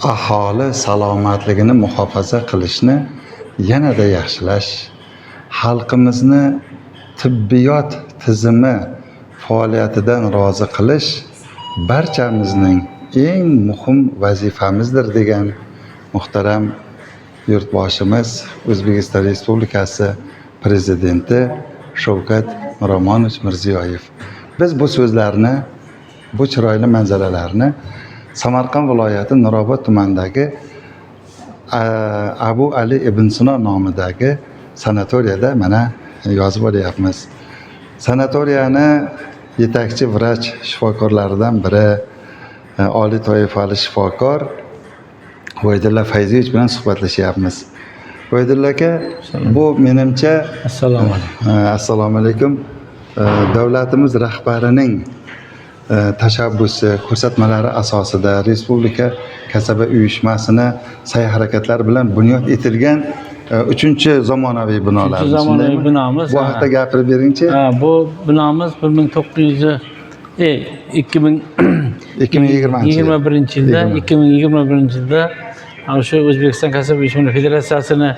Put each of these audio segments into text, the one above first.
aholi salomatligini muhofaza qilishni yanada yaxshilash, xalqimizni tibbiyot tizimi faoliyatidan rozi qilish barchamizning eng muhim vazifamizdir degan muhtaram yurtboshimiz O'zbekiston Respublikasi Prezidenti Shavkat Miromonovich Mirziyoyev. Biz bu so'zlarni, bu chiroyli manzaralarni Samarqand viloyati Nurobod tumanidagi Abu Ali ibn Sino nomidagi sanatoriyada mana yozib olyapmiz. Sanatoriyani yetakchi vrach shifokorlaridan biri, oliy toifali shifokor Voydulla Fayziyevich bilan suhbatlashyapmiz. Voydulla aka, bu menimcha assalomu alaykum. Davlatimiz rahbarining tashabbusi, ko'rsatmalari asosida Respublika kasaba uyushmasini sa'y-harakatlari bilan bunyod etilgan 3-zamonaviy binolar. 3-zamonaviy binomiz. Bu haqda gapirib beringchi. Bu binomiz 2021 yilda o'sha O'zbekiston kasaba uyushmalari federatsiyasini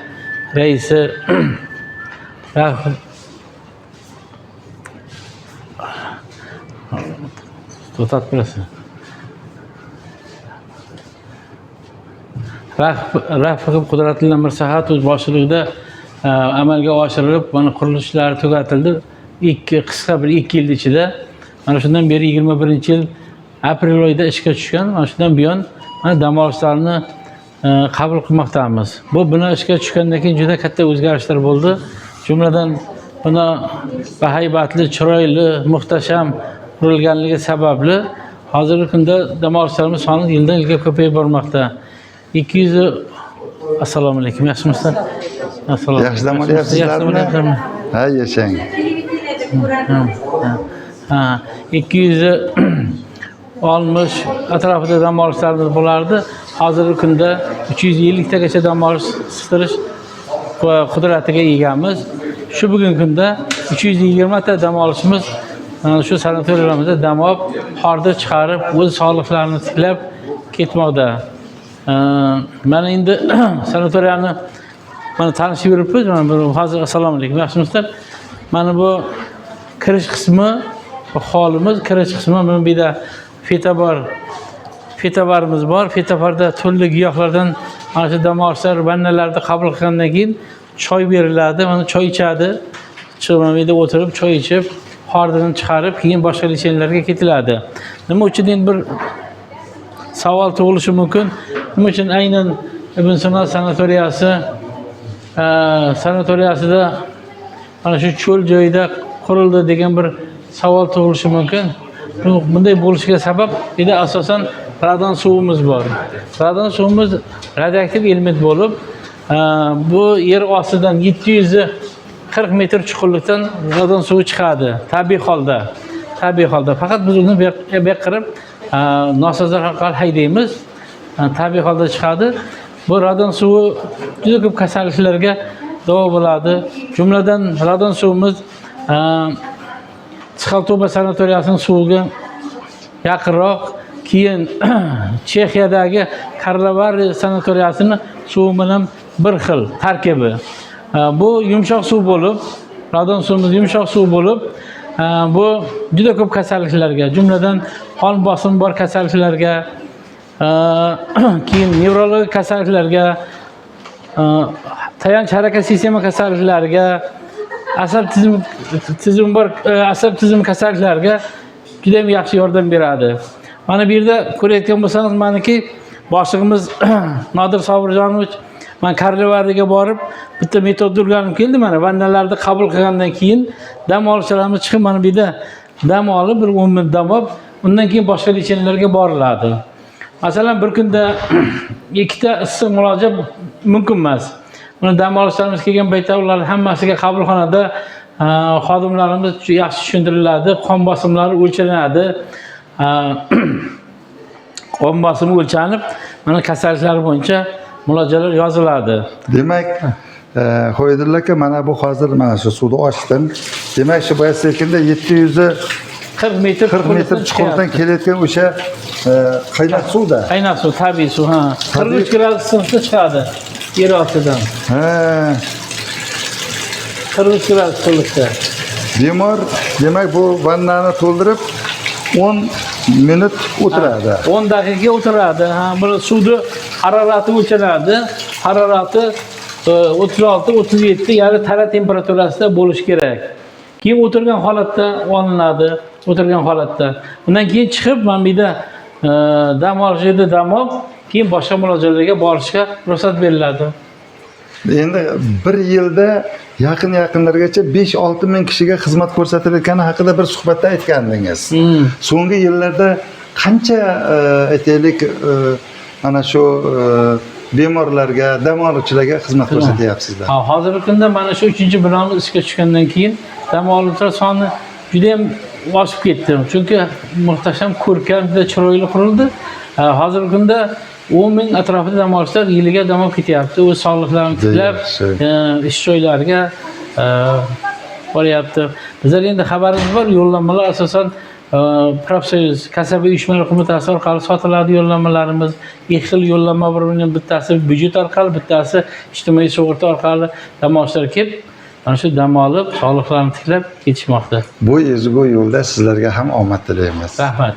raisi to'xtatib berasiz. Rafiq Qudratilla Mirsahatov boshchiligida amalga oshirilib, mana qurilishlari tugatildi. Qisqa bir 2 yil ichida, mana shundan beri 21-yil aprel oyida ishga tushgan. Mana shundan buyon mana dam olishlarni qabul qilmoqdamiz. Bu bino ishga tushgandan keyin juda katta o'zgarishlar bo'ldi. Jumladan bino bahaybatli, chiroyli, muhtasham qurilganligi sababli hozirgi kunda dam olishlarimiz soni yildan yilga ko'payib bormoqda. 200 assalomu alaykum, yaxshimisizlar? Assalomu. Yaxshi dam olyapsizlarmi? Ha, yashang. 260 atrofida dam olishlarimiz bo'lardi. Hozirgi kunda 350 tagacha dam olish sitirish qudratiga egamiz. Shu bugungi kunda 320 ta dam olishimiz shu sanatoriyalarimizda dam olib, horda chiqarib, o'z sog'liqlarini tiklab ketmoqda. Mana endi sanatoriyani mana tanishib yuribmiz. Mana bu hozir assalomu alaykum, yaxshimisizlar? Mana bu kirish qismi, bu holimiz, kirish qismi. Mana bu yerda fetabarimiz bor. Fetabarda turli giyohlardan mana shu dam olishlar, vannalarni qabul qilgandan keyin choy beriladi. Mana choy ichadi. Mana bu yerda o'tirib choy ichib, hordan chiqarib, keyin boshqa litsenziylarga ketiladi. Nima uchun endi bir savol tug'ilishi mumkin? Nima uchun aynan Ibn Sino sanatoriyasida mana shu cho'l joyida qurildi degan bir savol tug'ilishi mumkin. Bunday bo'lishiga sabab edi asosan radon suvimiz bor. Radon suvimiz radioaktiv element bo'lib, bu yer ostidan 740 metr chuqurlikdan radon suvi chiqadi tabiiy holda. Faqat biz uni beqirib nosozlar orqali haydaymiz. Tabiiy holda chiqadi. Bu radon suvi juda ko'p kasalliklarga davo bo'ladi. Jumladan radon suvimiz Tixaltoba sanatoriyasining suviga yaqinroq, keyin Chexiyadagi Karlovari sanatoriyasining suvi bilan bir xil tarkibi. Bu yumshoq suv bo'lib, radon suvimiz yumshoq suv bo'lib, bu juda ko'p kasalliklarga, jumladan qon bosimi bor kasalliklarga, keyin nevrologik kasalliklarga, tayanch harakat sistema kasalliklariga, asab tizimi kasalliklariga juda ham yaxshi yordam beradi. Mana bu yerda ko'rayotgan bo'lsangiz, maniki boshlig'imiz Nodir Sobirjonovich men Karlovariga borib bitta metod o'rganib keldi. Mana vannalarni qabul qilgandan keyin dam olishlarimiz chiqib, mana bu yerda dam olib, bir 10 minut dam olib, undan keyin boshqa litsenziylarga boriladi. Masalan, bir kunda 2 ta issiq murojaat mumkin emas. Buni dam olishlarimiz kelgan paytda ular hammasiga qabulxonada xodimlarimiz yaxshi tushuntiriladi, qon bosimlari o'lchanadi. Qon bosimi o'lchanib, mana kasalliklar bo'yicha muolajalar yoziladi. Demak, Qo'ydilar aka, mana bu hozir mana shu suvni ochdim. Demak, shu boya sekinda 740 metr chuqurdan kelayotgan o'sha qaynoq suvda. Qaynoq suv, tabiiy suv, ha. 43 gradus issiqda chiqadi yer ostidan. Ha. 43 gradus issiqlikda. Bemor demak bu vannani to'ldirib 10 minut o'tiradi. 10 daqiqa o'tiradi. Ha, bu suvni harorati o'lchanadi. Harorati 36-37 yarim tana temperaturasida bo'lishi kerak. Keyin o'tirgan holatda olinadi, o'tirgan holatda. Undan keyin chiqib mana bu yerda dam olishda dam olib, keyin boshqa muolajalarga borishga ruxsat beriladi. Endi bir yilda yaqinlargacha 5-6 ming kishiga xizmat ko'rsatilayotgani haqida bir suhbatda aytgandingiz. So'nggi yillarda qancha aytaylik mana shu bemorlarga, dam oluvchilarga xizmat ko'rsatyapsizlar? Ha, hozirgi kunda mana shu 3-binoni ishga tushgandan keyin dam oluvchilar soni juda ham oshib ketdi. Chunki muhtasham, ko'rkam, juda chiroyli qurildi. Hozirgi kunda 10 ming atrofida dam oluvchilar yiliga dam olib ketyapti. O'z sog'liqlarini tiklab, ish joylariga boryapti. Bizlar endi xabarimiz bor, yo'llanmalar asosan Profsoyuz kasaba uyushmalari qo'mitasi orqali sotiladi yo'llanmalarimiz. Ikki xil yo'llanma bor, bittasi byudjet orqali, bittasi ijtimoiy sug'urta orqali dam oluvchilar kelib, mana shu dam olib, sog'liqlarini tiklab ketishmoqda. Bu ezgu yo'lda sizlarga ham omad tilaymiz. Rahmat.